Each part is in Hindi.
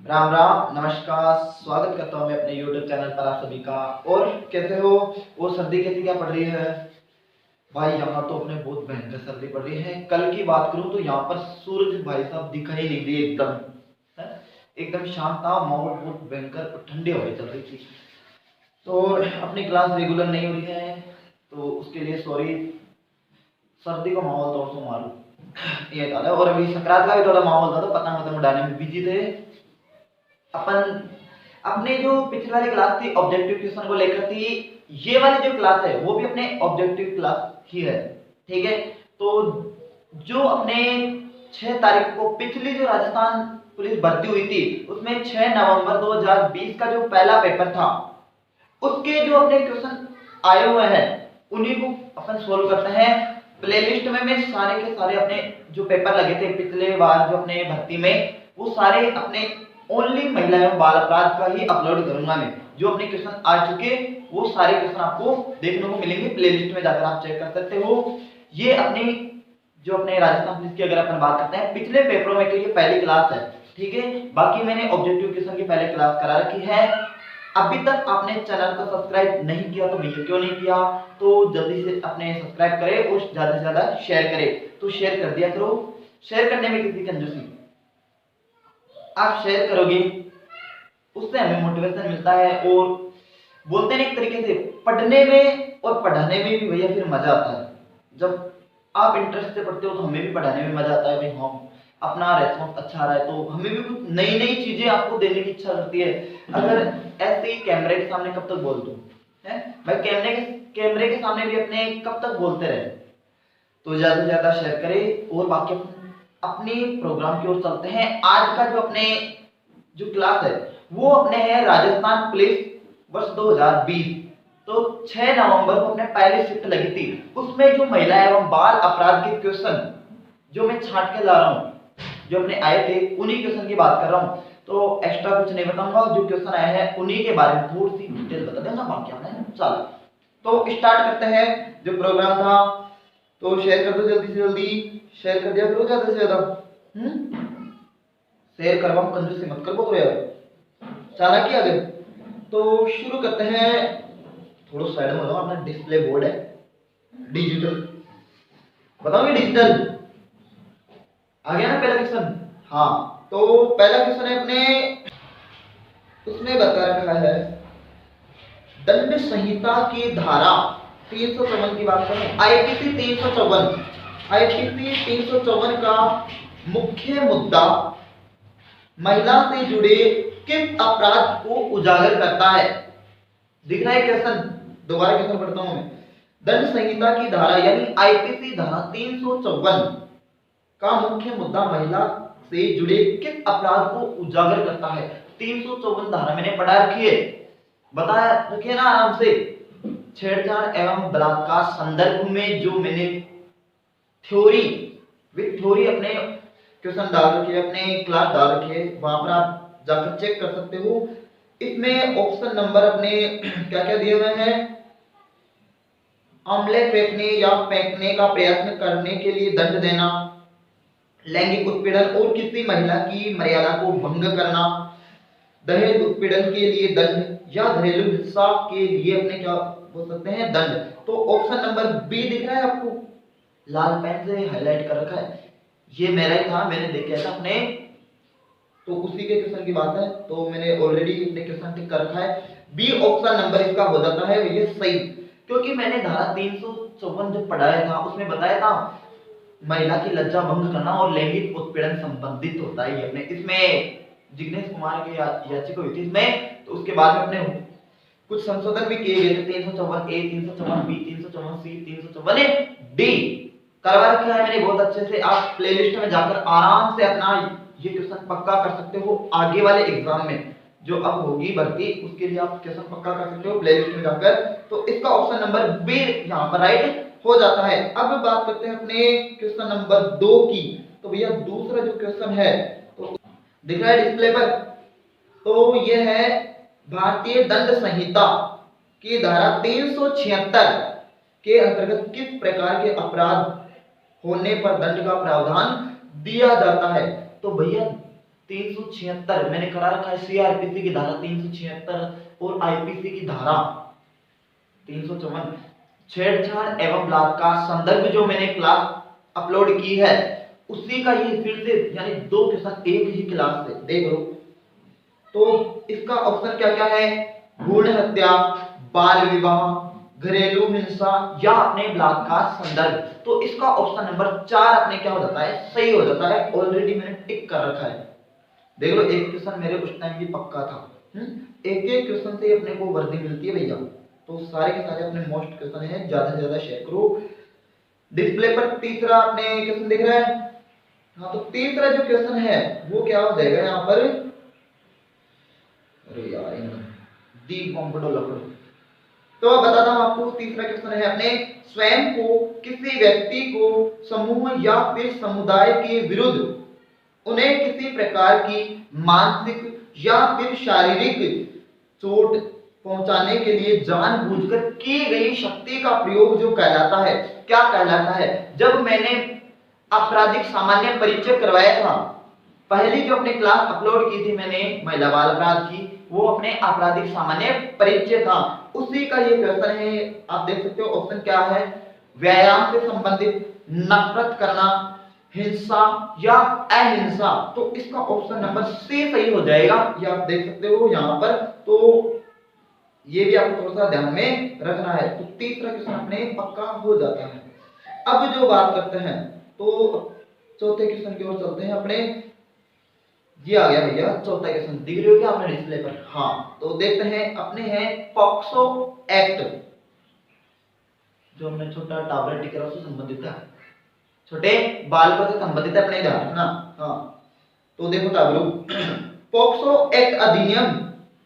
राम राम नमस्कार। स्वागत करता हूँ मैं अपने YouTube चैनल पर आप सभी का। और कैसे हो? वो सर्दी कैसी क्या पड़ रही है भाई? यहाँ तो अपने बहुत भयंकर सर्दी पड़ रही है। कल की बात करूँ तो यहाँ पर सूरज भाई साहब दिखाई नहीं दिए एकदम है? एकदम शांत था माहौल, बहुत भयंकर और ठंडी हवाएं चल रही थी। तो अपनी क्लास रेगुलर नहीं हो रही है तो उसके लिए सॉरी। सर्दी का माहौल तो और मारू ये था। और अभी संक्रांत का भी थोड़ा माहौल था तो पतंग उड़ाने में बिजी थे अपन। अपने जो पिछली वाली क्लास थी ऑब्जेक्टिव क्वेश्चन को लेकर थी, ये वाली जो क्लास है वो भी अपने ऑब्जेक्टिव क्लास ही है। ठीक है, तो जो अपने 6 तारीख को पिछली जो राजस्थान पुलिस भर्ती हुई थी उसमें 6 नवंबर 2020 का जो पहला पेपर था उसके जो अपने क्वेश्चन आए हुए हैं उन्हीं को अपन सोल्व करते हैं। प्लेलिस्ट में मैं सारे के सारे अपने जो पेपर लगे थे पिछले बार जो अपने भर्ती में वो सारे अपने ओनली महिला एवं बाल अपराध का ही अपलोड करूंगा। मैं जो अपने क्वेश्चन आ चुके वो सारे क्वेश्चन आपको देखने को मिलेंगे। प्लेलिस्ट में जाकर आप चेक कर सकते हो। ये अपने जो अपने राजस्थान पुलिस की अगर अपन बात करते हैं पिछले पेपरों में तो ये पहली क्लास है। ठीक है, बाकी मैंने ऑब्जेक्टिव क्वेश्चन की पहले क्लास करा रखी है। अभी तक आपने चैनल को सब्सक्राइब नहीं किया तो भैया क्यों नहीं किया, तो जल्दी से अपने सब्सक्राइब करें और ज्यादा से ज्यादा शेयर करें। तो शेयर कर दिया करो, शेयर करने में किसी कंजूसी आप शेयर करोगे उससे हमें मोटिवेशन मिलता है। और बोलते हैं एक तरीके से पढ़ने में और पढ़ाने में भी भैया फिर मजा आता है। जब आप इंटरेस्ट से पढ़ते हो तो हमें भी पढ़ाने में मजा आता है। भाई हम अपना रेस्पॉन्स अच्छा आ रहा है तो हमें भी कुछ नई नई चीजें आपको देने की इच्छा करती है। अगर ऐसे ही कैमरे के सामने कब तक बोल दूं है भाई, कैमरे के सामने भी अपने कब तक बोलते रहे। तो ज्यादा से ज्यादा शेयर करें और बाकी अपने प्रोग्राम की ओर चलते हैं। आज का जो अपने जो क्लास है वो अपने है राजस्थान पुलिस वर्ष 2020। तो 6 नवंबर को अपने पहली शिफ्ट लगी थी उसमें जो महिला एवं बाल अपराध के क्वेश्चन जो मैं छांट के ला रहा हूँ जो अपने आए थे उन्हीं क्वेश्चन की बात कर रहा हूँ। तो एक्स्ट्रा कुछ नहीं बताऊंगा, जो क्वेश्चन आए हैं उन्हीं के बारे में थोड़ी सी डिटेल बता देना बाकी आपने। चलो तो स्टार्ट करते हैं जो प्रोग्राम था। तो शेयर कर दो जल्दी से जल्दी, शेयर कर दिया करो ज्यादा से ज्यादा। शेयर करवाओ, कंजूसी मत कर बोलो यार, चालाकी आगे। तो शुरू करते हैं। थोड़ा साइड में लगाओ, अपना डिस्प्ले बोर्ड है डिजिटल, बताओगे डिजिटल आ गया ना पहला क्वेश्चन? हाँ, तो पहला क्वेश्चन है अपने उसमें बता रखा है दंड संहिता की धारा 354 की बात करें। आईपीसी 354 का मुख्य मुद्दा महिला से जुड़े किस अपराध को उजागर करता है? दिख रहा है क्वेश्चन? दोबारा क्वेश्चन पढ़ता हूं मैं। दंड संहिता की धारा यानी आईपीसी धारा 354 का मुख्य मुद्दा महिला से जुड़े किस अपराध को उजागर करता है? 354 धारा मैंने पढ़ा रखी है, बताया रखिए ना आराम से। छेड़छाड़ एवं बलात्कार संदर्भ में जो मैंने थ्योरी विद थ्योरी अपने क्वेश्चन डाल रखी है, अपने क्लास डाल रखी है, वहां पर आप जाकर चेक कर सकते हो। इसमें ऑप्शन नंबर अपने क्या क्या दिए हुए हैं? अमले फेंकने या फेंकने का प्रयत्न करने के लिए दंड देना, लैंगिक उत्पीड़न और किसी महिला की मर्यादा को भंग करना, दहेज उत्पीड़न के लिए दंड, या घरेलू हिंसा के लिए अपने क्या बोल सकते हैं दंड। तो ऑप्शन नंबर बी दिख रहा है आपको, लाल पेन से हाईलाइट कर रखा है, ये मेरा ही था, मैंने देखा था अपने, तो उसी के क्वेश्चन की बात है। तो मैंने ऑलरेडी अपने क्वेश्चन टिक कर रखा है। बी ऑप्शन नंबर इसका हो जाता है ये सही, क्योंकि मैंने धारा 354 जो पढ़ाया था उसमें बताया था महिला की लज्जा भंग करना और लैंगिक उत्पीड़न संबंधित होता है। ये अपने इसमें जिग्नेश कुमार की याचिका हुई थी इसमें, तो उसके बाद में अपने कुछ संशोधन भी किए गए थे। 354 ए, 354 बी, 354 सी, 354 डी करवा रखा है मैंने बहुत अच्छे से। आप प्लेलिस्ट में जाकर आराम से अपना ये क्वेश्चन पक्का कर सकते हो आगे वाले एग्जाम में जो अब होगी भर्ती, उसके लिए आप क्वेश्चन पक्का कर सकते हो प्लेलिस्ट में जाकर। तो इसका ऑप्शन नंबर बी यहाँ पर राइट हो जाता है। अब बात करते हैं अपने क्वेश्चन नंबर 2 की। तो भैया दूसरा जो क्वेश्चन है तो दिख रहा है डिस्प्ले पर, तो ये है भारतीय दंड संहिता की धारा 376 के अंतर्गत किस प्रकार के अपराध होने पर दंड का प्रावधान दिया जाता है? तो भैया 376 मैंने करा रखा है, सीआरपीसी की धारा 376 और आईपीसी की धारा 354, छेड़छाड़ एवं बलात्कार संदर्भ जो मैंने क्लास अपलोड की है उसी का ये फिर से यानी दो के साथ एक ही क्लास से देख लो। तो इसका ऑप्शन क्या क्या है, भ्रूण हत्या, बाल विवाह, घरेलू हिंसा या अपने बलात्कार संदर्भ। तो इसका ऑप्शन नंबर 4 अपने क्या हो जाता है, सही हो जाता है। ऑलरेडी मैंने टिक कर रखा है, देख लो एक क्वेश्चन मेरे उस टाइम भी पक्का था। एक एक क्वेश्चन से अपने को वर्दी मिलती है भैया, तो सारे के सारे अपने मोस्ट क्वेश्चन है, ज्यादा से ज्यादा शेयर करो। डिस्प्ले पर तीसरा अपने क्वेश्चन दिख रहा है, हाँ तो तीसरा जो क्वेश्चन है वो क्या हो जाएगा यहाँ पर, अरे यार दी कॉम्पिटो लकड़ो। तो बताता हूं आपको, तीसरा क्वेश्चन है अपने स्वयं को किसी व्यक्ति को समूह या फिर समुदाय के विरुद्ध उन्हें किसी प्रकार की मानसिक या फिर शारीरिक चोट पहुंचाने के लिए जानबूझकर की गई शक्ति का प्रयोग जो कहलाता है, क्या कहलाता है। जब मैंने आपराधिक सामान्य परिचय करवाया था, पहली जो अपने क्लास अपलोड की थी मैंने महिला बाल अपराध की, वो अपने आपराधिक सामान्य परिचय था, उसी का ये क्वेश्चन है। आप देख सकते हो ऑप्शन क्या है, व्यायाम से संबंधित, नफरत करना, हिंसा या अहिंसा। तो इसका ऑप्शन नंबर सी सही हो जाएगा, ये आप देख सकते हो यहाँ पर। तो ये भी आपको थोड़ा सा ध्यान में रखना है। तो तीसरा क्वेश्चन अपने पक्का हो जाता है। अब जो बात करते हैं तो चौथे क्वेश्चन की ओर चलते हैं अपने। ये आ गया भैया चौथा क्वेश्चन, दिख रही हो क्या आपने डिस्प्ले पर, हाँ तो देखते हैं अपने हैं पॉक्सो एक्ट, जो हमने छोटा टाबलेट टिकरा से संबंधित है, छोटे बालकों से संबंधित है, अपने ध्यान रखना। हाँ तो देखो टाबरू, पॉक्सो एक्ट अधिनियम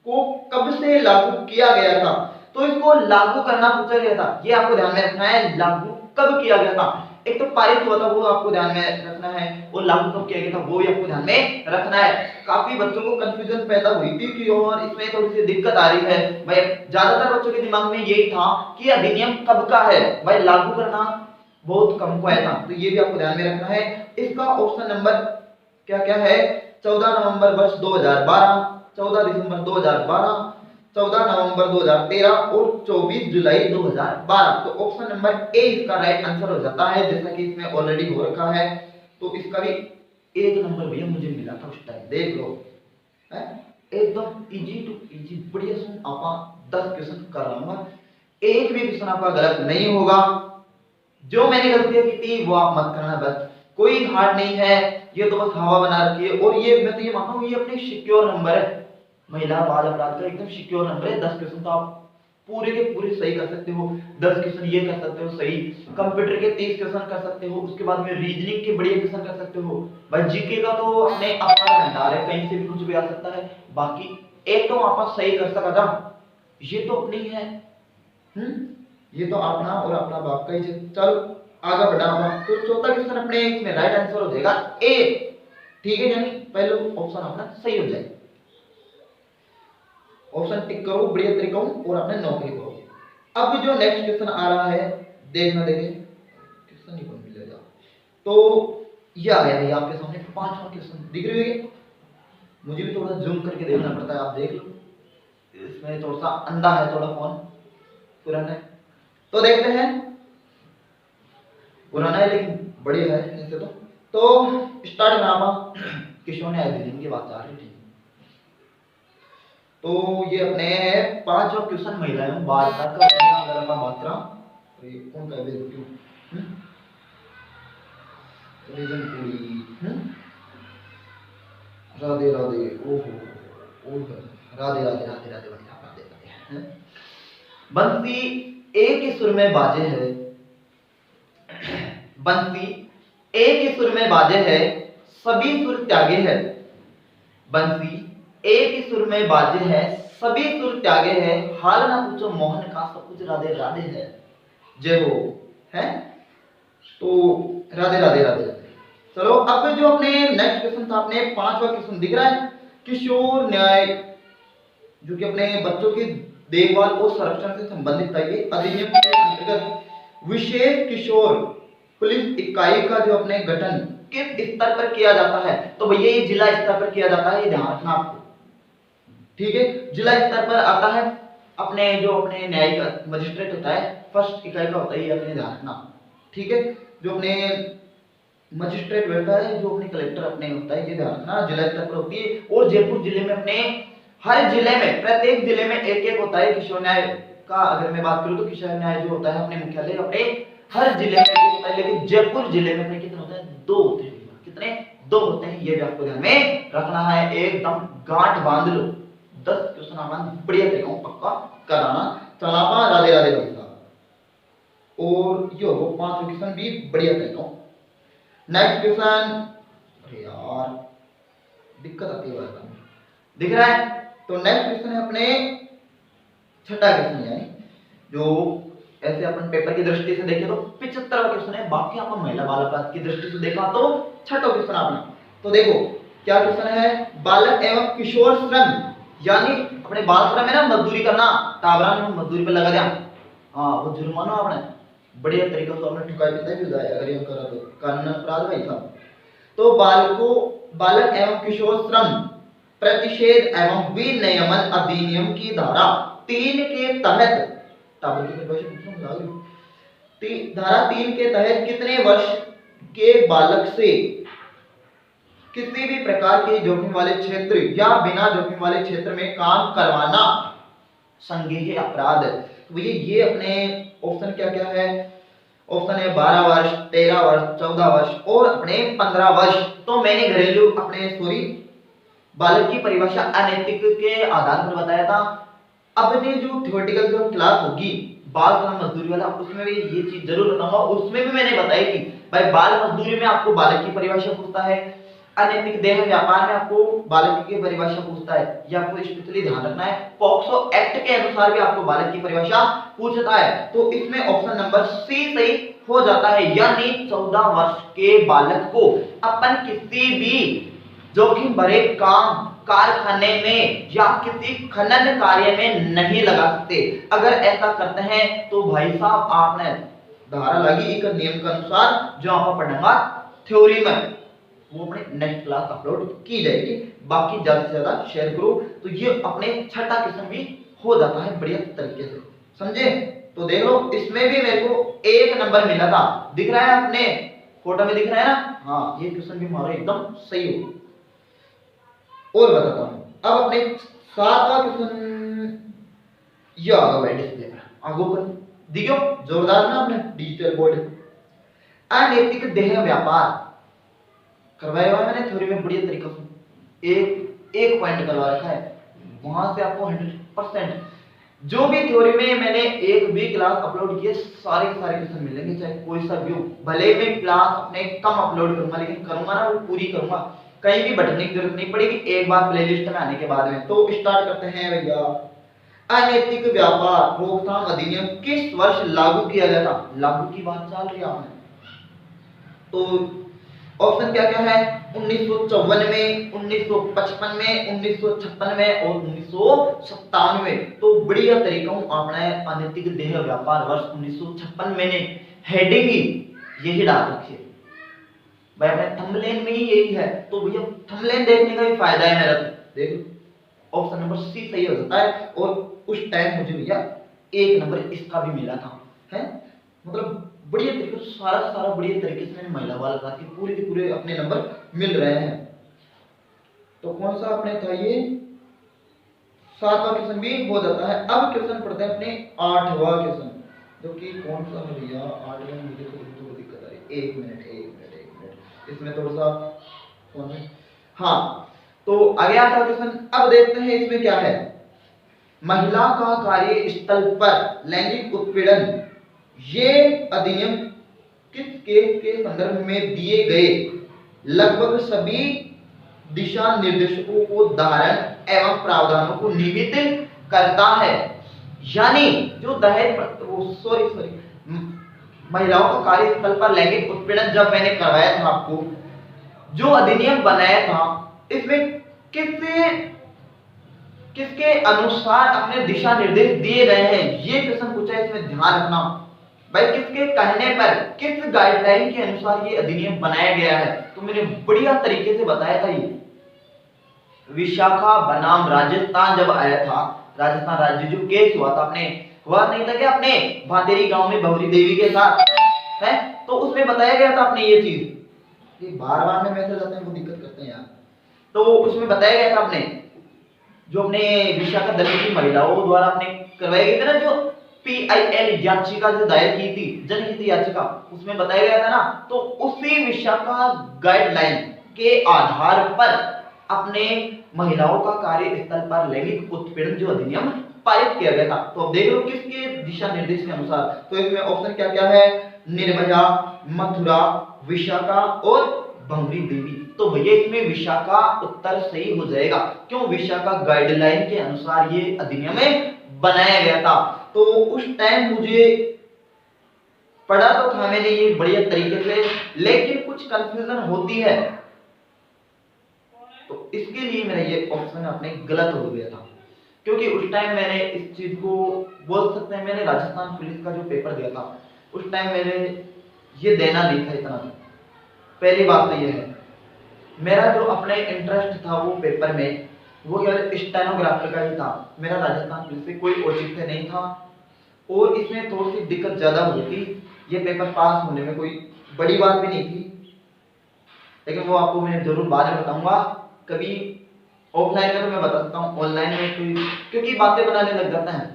को कब से लागू किया गया था, तो इसको लागू करना पूछा गया था, ये आपको ध्यान में रखना है, लागू कब किया गया था। एक तो पारित हुआ था वो आपको ध्यान में रखना है, और लागू कब किया गया था वो भी आपको ध्यान में रखना है। काफी बच्चों को कंफ्यूजन पैदा हुई थी कि और इसमें थोड़ी सी दिक्कत आ रही है भाई, ज्यादातर बच्चों के दिमाग में यही था कि अधिनियम कब का है भाई, लागू करना बहुत कम को आया था, तो ये भी आपको ध्यान में रखना है। इसका ऑप्शन नंबर क्या क्या है, 14 नवंबर वर्ष 2012, 14 दिसंबर 2012, 14 नवंबर 2013 और 24 जुलाई 2012। तो ऑप्शन नंबर ए इसका राइट आंसर हो जाता है, जैसा कि इसमें ऑलरेडी हो रखा है। तो इसका भी 1 नंबर भैया मुझे मिला था उस टाइम, देख लो है एकदम इजी टू इजी, बढ़िया सुन आपा 10 क्वेश्चन कराऊंगा, एक भी क्वेश्चन आपका गलत नहीं होगा। जो मैंने गलतियां की थी वो आप मत करना, बस कोई हार्ड नहीं है, ये तो बस हवा बना रखी है। और ये मैं तो ये मानता हूं ये अपनी सिक्योर नंबर है, महिला बाल अपराध का एकदम सिक्योर नंबर है। 10 क्वेश्चन तो आप पूरे के पूरे सही कर सकते हो, 10 क्वेश्चन ये कर सकते हो सही, कंप्यूटर के 30 क्वेश्चन कर सकते हो, उसके बाद में रीजनिंग के बढ़िया क्वेश्चन कर सकते हो भाई। जीके का तो अपने अपना भंडार है, कहीं से भी कुछ भी आ सकता है। बाकी एक तो आप सही कर सका था, ये तो अपनी है, ये तो अपना और अपना बाप का ही। चल आगे बढ़ा, तो चौथा क्वेश्चन अपने इसमें राइट आंसर हो जाएगा ए, ठीक है, यानी पहले ऑप्शन अपना सही हो जाएगा। ऑप्शन टिक करो बढ़िया तरीका और अपने नौकरी करो। अब जो नेक्स्ट क्वेश्चन आ रहा है देखना, देखें क्वेश्चन ही कौन मिलेगा। तो ये आ गया भैया आपके सामने 5वां क्वेश्चन, दिख रही है, मुझे भी थोड़ा जूम करके देखना पड़ता है, आप देख लो, इसमें थोड़ा सा अंधा है, थोड़ा फोन पुराना है, तो देखते हैं, पुराना है लेकिन बढ़िया है ऐसे। तो स्टार्ट नामा किशोर ने अधिनियम की बात आ रही थी। तो ये अपने 5वां क्वेश्चन महिलाएं बाल का अगर अपन बात करा तो ये कौन का वेल क्यों रीजन पूरी राधे राधे ओहो राधे राधे राधे राधे राधे। बंसी एक ही सुर में बाजे है, बंसी एक ही सुर में बाजे है, सभी सुर त्यागे है। बंसी एक ही सुर में बाजे है, सभी सुर त्यागे है, हाल ना पूछो मोहन का सब कुछ राधे राधे है। जय हो है, तो राधे राधे राधे राधे। चलो अब जो अपने नेक्स्ट क्वेश्चन था, अपने 5वां क्वेश्चन दिख रहा है, किशोर न्याय जो कि अपने बच्चों की देखभाल और संरक्षण से संबंधित था। ये अधिनियम के अंतर्गत विशेष किशोर पुलिस इकाई का जो अपने गठन किस स्तर पर किया जाता है? तो भैया ये जिला स्तर पर किया जाता है, ये ध्यान रखना आपको। ठीक है, जिला स्तर पर आता है अपने जो अपने न्यायिक मजिस्ट्रेट होता है, फर्स्ट इकाई का होता है, ये अपने ध्यान रखना। ठीक है, जो अपने मजिस्ट्रेट बैठता है, जो अपने कलेक्टर अपने होता है, ये ध्यान रखना, जिला स्तर पर होती है। और जयपुर जिले में अपने हर जिले में, प्रत्येक जिले में एक एक होता है किशोर न्याय का। अगर मैं बात करूं तो किशोर न्याय जो होता है अपने मुख्यालय अपने हर जिले में एक होता है, लेकिन जयपुर जिले में अपने कितने होते हैं? 2 होते हैं। कितने? 2 होते हैं, ये भी आपको ध्यान में रखना है, एकदम गांठ बांध लो। 10 क्वेश्चन आसान बढ़िया तरीका पक्का कराना। चलापा राधे राधे भाई साहब। और यो 5 क्वेश्चन भी बढ़िया तरीका। नेक्स्ट क्वेश्चन, अरे यार दिक्कत आती है, दिख रहा है? तो नेक्स्ट क्वेश्चन है अपने छठा क्वेश्चन, यानी जो ऐसे अपन पेपर की दृष्टि से देखें तो 75वां क्वेश्चन है, बाकी अपन महिला बाल अपराध की दृष्टि से देखा तो छठा क्वेश्चन आपने। तो देखो क्या क्वेश्चन है, बालक एवं किशोर श्रम, यानी अपने बाल श्रम है ना, मजदूरी करना, टाबरा में मजदूरी पे लगा दिया, हाँ वो जुर्माना आपने बढ़िया तरीके से आपने ठुकाई पिटाई भी जाए अगर ये करा तो कानून अपराध भाई साहब। तो बालक एवं किशोर श्रम प्रतिषेध एवं विनियमन अधिनियम की धारा 3 के तहत, धारा 3 के तहत कितने वर्ष के बालक से किसी भी प्रकार के जोखिम वाले क्षेत्र या बिना जोखिम वाले क्षेत्र में काम करवाना संज्ञेय अपराध है? तो ये अपने ऑप्शन क्या क्या है? ऑप्शन है 12 वर्ष, 13 वर्ष, 14 वर्ष और अपने 15 वर्ष। तो मैंने घरेलू अपने बालक की परिभाषा अनैतिक के आधार पर बताया था। अपने जो थ्योरेटिकल जो क्लास होगी बाल श्रम मजदूरी वाला, उसमें भी ये चीज जरूर बताऊंगा। उसमें भी मैंने बताई कि भाई बाल मजदूरी में आपको बालक की परिभाषा पूछता है, अनैतिक देह व्यापार में आपको बालक की परिभाषा पूछता है, ये आपको स्पेशली ध्यान रखना है। पॉक्सो एक्ट के अनुसार भी आपको बालक की परिभाषा पूछता है। तो इसमें ऑप्शन नंबर सी सही हो जाता है, यानी 14 वर्ष के बालक को अपन किसी भी जोखिम भरे काम कारखाने में या किसी खनन कार्य में नहीं लगा सकते। अगर ऐसा करते हैं तो भाई साहब आपने धारा लगी एक नियम के अनुसार जो आप पढ़ेंगे थ्योरी में, वो अपने नेक्स्ट क्लास अपलोड की जाएगी। बाकी ज्यादा से ज्यादा शेयर करो। तो ये अपने छठा क्वेश्चन भी हो जाता है बढ़िया तरीके से, समझे? तो देख लो इसमें भी मेरे को 1 नंबर मिला था, दिख रहा है अपने फोटो में, दिख रहा है ना? हाँ, ये क्वेश्चन भी मारो एकदम सही हो। और बताता हूं अब अपने 7वां क्वेश्चन, ये आ गया डिस्प्ले पर, आगो पर दिखो जोरदार ना, अपने डिजिटल बोर्ड। अनैतिक देह व्यापार करवाया हुआ है मैंने थ्योरी में बढ़िया तरीके से, एक पॉइंट करवा रखा है, वहां से आपको 100% जो भी थ्योरी में मैंने एक भी क्लास अपलोड किए सारे के सारे क्वेश्चन मिलेंगे, चाहे कोई सा भी हो। भले मैं क्लास अपने कम अपलोड करूंगा, लेकिन करूंगा ना वो पूरी करूंगा, कहीं भी बटने की जरूरत नहीं पड़ेगी एक बार प्लेलिस्ट में आने के बाद में। तो स्टार्ट करते हैं भैया। अनैतिक व्यापार रोकथाम अधिनियम किस वर्ष लागू किया गया था? लागू की बात चल रही है आपने, तो ऑप्शन क्या क्या है? 1954 में, 1955 में, 1956 में और 1957 में। तो बढ़िया तरीका हूं आपने अनैतिक देह व्यापार वर्ष 1956 में ने हेडिंग ही यही डाल रखी है भाई, अपने थंबनेल में ही यही है। तो भैया थंबनेल देखने का भी फायदा है मेरा, देख ऑप्शन नंबर सी सही हो जाता है। और उस टाइम मुझे भैया 1 नंबर इसका भी मिला था, है मतलब बढ़िया तरीके से सारा का सारा बढ़िया तरीके से मैंने महिला वाला था कि पूरे के पूरे अपने नंबर मिल रहे हैं। तो कौन सा अपने था ये 7वां क्वेश्चन भी हो जाता है। अब क्वेश्चन पढ़ते हैं अपने 8वां क्वेश्चन, जो कि कौन सा है भैया 8वां, मुझे थोड़ी दिक्कत आ रही है, 1 मिनट इसमें थोड़ा सा कौन है, हाँ तो आगे 8वां क्वेश्चन। अब देखते हैं इसमें क्या है। महिला का कार्य स्थल पर लैंगिक उत्पीड़न, ये अधिनियम किस केस के संदर्भ में दिए गए लगभग सभी दिशा निर्देशों को धारण एवं प्रावधानों को निहित करता है। यानी जो दहेज सॉरी महिलाओं का कार्यस्थल पर लैंगिक उत्पीड़न जब मैंने करवाया था आपको, जो अधिनियम बनाया था इसमें किसके अनुसार अपने दिशा निर्देश दिए गए हैं, ये क्वेश्चन पूछा है, इसमें ध्यान रखना। भाई किसके कहने पर, किस गाइडलाइन के अनुसार ये अधिनियम बनाया गया है? तो मैंने बढ़िया तरीके से बताया था। ये विशाखा बनाम राजस्थान जब आया था, राजस्थान राज्य जो केस हुआ था अपने, हुआ नहीं था क्या अपने भातेरी गांव में भवरी देवी के साथ है, तो उसमें बताया गया था अपने ये चीज। ये बार बार में मैसेज आते हैं वो दिक्कत करते हैं यार। तो उसमें बताया गया था अपने जो अपने विशाखा दल की महिलाओं द्वारा अपने करवाई गई थी ना जो PIL याचिका जो दायर की थी, जनहित याचिका, उसमें बताया गया था ना, तो उसी विशाखा गाइडलाइन के आधार पर अपने महिलाओं का कार्यस्थल पर लैंगिक उत्पीड़न जो अधिनियम पारित किया गया था। तो अब देख लो किसके दिशा निर्देश के अनुसार। तो इसमें ऑप्शन क्या क्या है? निर्भया, मथुरा, विशाखा और भंवरी देवी। तो भैया इसमें विशाखा उत्तर सही हो जाएगा। क्यों? विशाखा गाइडलाइन के अनुसार ये अधिनियम बनाया गया था। तो उस टाइम मुझे पढ़ा तो था मैंने ये बढ़िया तरीके से, लेकिन कुछ कंफ्यूजन होती है, तो इसके लिए मेरा ये ऑप्शन अपने गलत हो गया था। क्योंकि उस टाइम मैंने इस चीज को बोल सकते हैं, मैंने राजस्थान पुलिस का जो पेपर दिया था उस टाइम मैंने ये देना नहीं था इतना। पहली बात तो ये है, मेरा जो अपने इंटरेस्ट था वो पेपर में, वो केवल स्टेनोग्राफर का ही था। मेरा राजस्थान पुलिस से कोई औचित्य नहीं था और इसमें थोड़ी सी दिक्कत ज्यादा हुई थी। ये पेपर पास होने में कोई बड़ी बात भी नहीं थी, लेकिन वो आपको मैं जरूर बाद में बताऊंगा कभी। ऑफलाइन में तो मैं बता सकता हूँ, ऑनलाइन में कोई क्योंकि बातें बनाने लग जाता है।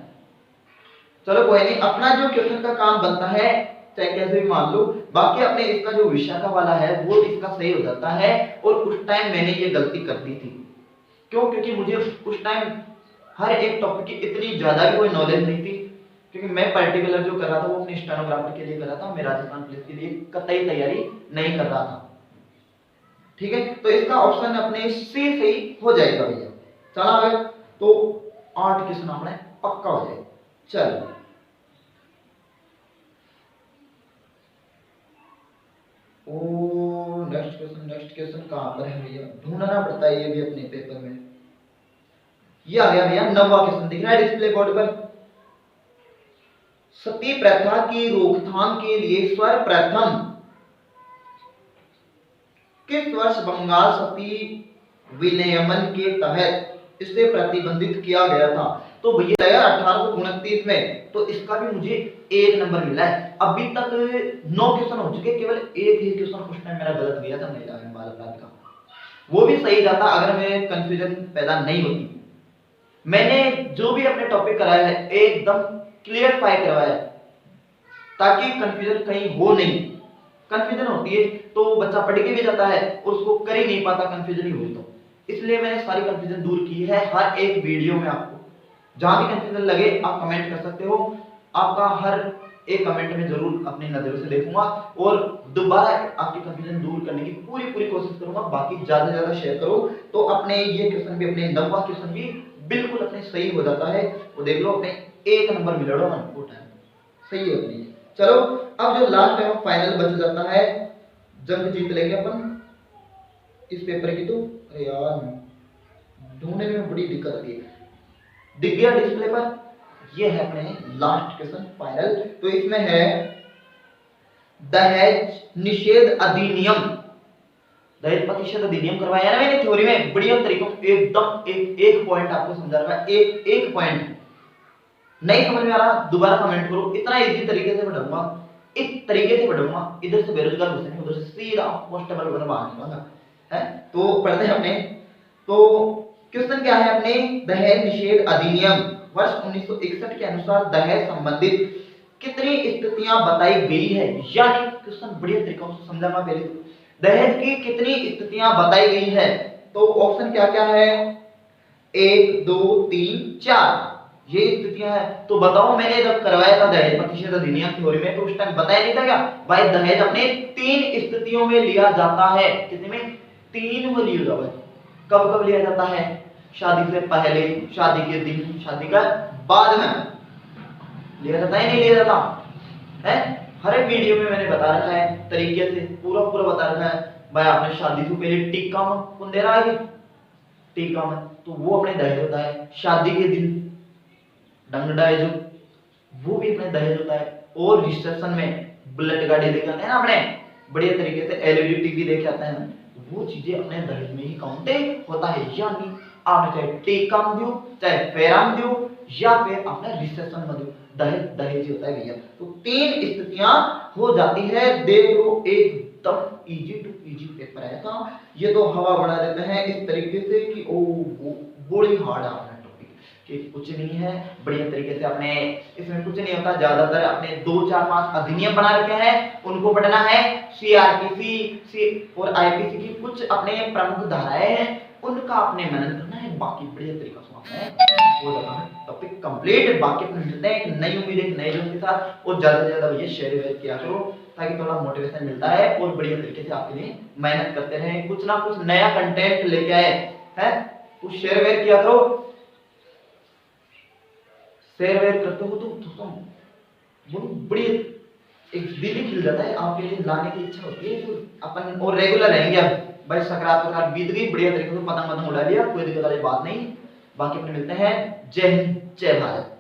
चलो कोई नहीं, अपना जो क्वेश्चन का काम बनता है चाहे कैसे भी मान लो, बाकी अपने इसका जो विशाखा वाला है वो इसका सही हो जाता है। और उस टाइम मैंने ये गलती कर दी थी। क्यों? क्योंकि मुझे उस टाइम हर एक टॉपिक की इतनी ज्यादा भी कोई नॉलेज नहीं थी, क्योंकि मैं पर्टिकुलर जो कर रहा था वो अपने स्टेनोग्राफर के लिए कर रहा था, मैं राजस्थान पुलिस के लिए कतई तैयारी नहीं कर रहा था। ठीक है, तो इसका ऑप्शन अपने सी सही हो जाएगा भैया। चला आगे, तो 8 क्वेश्चन अपने पक्का हो जाएगा। चलो ओ नेक्स्ट क्वेश्चन कहां पर है भैया? ढूंढना पड़ता है ये भी अपने पेपर में। ये आ गया भैया 9वां क्वेश्चन, दिख रहा है डिस्प्ले बोर्ड पर। सती प्रथा की रोकथाम के लिए सर्वप्रथम किस वर्ष बंगाल सती विनियमन के तहत इसे प्रतिबंधित किया गया था? तो भैया 1829 में। तो इसका भी मुझे 1 नंबर मिला है। अभी तक 9 क्वेश्चन हो चुके, केवल एक ही क्वेश्चन उस टाइम मेरा गलत गया था महिला एवं बाल अपराध का, वो भी सही जाता अगर मैं कंफ्यूजन पैदा नहीं होती। मैंने जो भी अपने टॉपिक कराया है एकदम क्लियरफाई करवाया है, ताकि कंफ्यूजन कहीं हो नहीं। कंफ्यूजन होती है तो बच्चा पढ़ के भी जाता है और उसको कर ही नहीं पाता, कंफ्यूजन ही हुई तो। इसलिए मैंने सारी कंफ्यूजन दूर की है हर एक वीडियो में। आपको जहां भी कंफ्यूजन लगे आप कमेंट कर सकते हो, आपका हर एक कमेंट में जरूर अपनी नजरों से देखूंगा और दोबारा आपकी कंफ्यूजन दूर करने की पूरी कोशिश करूंगा। बाकी ज्यादा से ज्यादा शेयर करो तो अपने ये क्वेश्चन भी, अपने 9वां क्वेश्चन भी बिल्कुल अपने सही हो जाता है। वो देख लो अपने 1 नंबर मिल रहा है, सही है अपनी। चलो अब जो लास्ट है वो फाइनल बच जाता है, जंग जीत लेंगे अपन इस पेपर की। तो अरे यार ढूंढने में बड़ी दिक्कत आती है। दिख गया डिस्प्ले पर? ये है अपने लास्ट क्वेश्चन फाइनल। तो इसमें है दहेज निषेध अधिनियम, दहेज प्रतिषेध अधिनियम करवाया ना मैंने थ्योरी में बढ़िया तरीकों से, एकदम एक पॉइंट आपको समझा रहा है। एक पॉइंट नहीं समझ में आ रहा दोबारा कमेंट करो, इतना इजी तरीके से पढ़ाऊंगा, इस तरीके से पढ़ाऊंगा। इधर से बेरोजगार घुसेंगे, उधर से सीधा कांस्टेबल बनवा निकलूंगा है। तो पढ़ते हैं अपने। तो क्वेश्चन क्या है अपने? दहेज निषेध अधिनियम वर्ष 1961 के अनुसार दहेज संबंधित कितनी स्थितियां बताई गई है? यानी क्वेश्चन बढ़िया तरीकों से समझाना। पहले तो दहेज की कितनी स्थितियां बताई गई है? तो ऑप्शन क्या क्या है? 1 2 3 4 ये स्थितियां हैं। तो बताओ मैंने जब करवाया था दहेज प्रतिषेध अधिनियम थ्योरी में, तो उस टाइम बताया नहीं था क्या भाई दहेज अपने 3 स्थितियों में लिया जाता है। कितने में? 3 में लिया जाता है। कब कब लिया जाता है? शादी से पहले, शादी के दिन, शादी का बाद में लिया जाता है, नहीं लिया जाता है। हर एक वीडियो में मैंने बता रखा है तरीके से, पूरा बता रखा है। भाई आपने शादी से पहले टीका में कौन दे रहा है? टीका में, तो वो अपने दहेज होता है। शादी के दिन डंगड़ा है जो, वो भी अपने दहेज होता है। और रिसेप्शन में बुलेट गाड़ी लेके आते हैं ना अपने, बढ़िया तरीके से एलईडी टीवी लेके आते हैं, वो चीजें अपने दहेज में ही काउंट होता है। यानी आपने चाहे टीका में दियो, चाहे फेराम दियो, या फिर आपने रिसेप्शन में दियो, दहेज दहेज ही होता है भैया। तो 3 स्थितियां हो जाती है। देख लो, एकदम इजी टू इजी पेपर है था। ये तो हवा बढ़ा देते हैं इस तरीके से कि ओ बड़ी हार्ड है टॉपिक, कि कुछ नहीं है, बढ़िया तरीके से आपने, इसमें कुछ नहीं होता, ज्यादातर आपने 2 4 5 अधिनियम बना रखे हैं, उनको पढ़ना है। सीआरपीसी और आईपीसी की कुछ अपने प्रमुख धाराएं हैं, उनका आपने मनन करना है। बाकी बढ़िया तरीका से आपने हो जाता है टॉपिक कंप्लीट। बाकी अपने मिलते हैं एक नई उम्मीद, एक नए जोश के साथ। और ज्यादा से ज्यादा भैया शेयर किया करो, ताकि थोड़ा मोटिवेशन मिलता है और बढ़िया तरीके से आपके लिए मेहनत करते रहें, कुछ ना कुछ नया कंटेंट लेके आए हैं। कुछ शेयर किया करो, शेयर करते हो तो दोस्तों बहुत बड़ी एक दिल ही खिल जाता है, आपके लिए लाने की इच्छा होती है। तो अपन और रेगुलर रहेंगे। अब भाई सकारात्मक बीत गई, बढ़िया तरीके से पतंग उड़ा लिया, कोई दिक्कत वाली बात नहीं। बाकी अपने मिलते हैं। जय हिंद, जय भारत।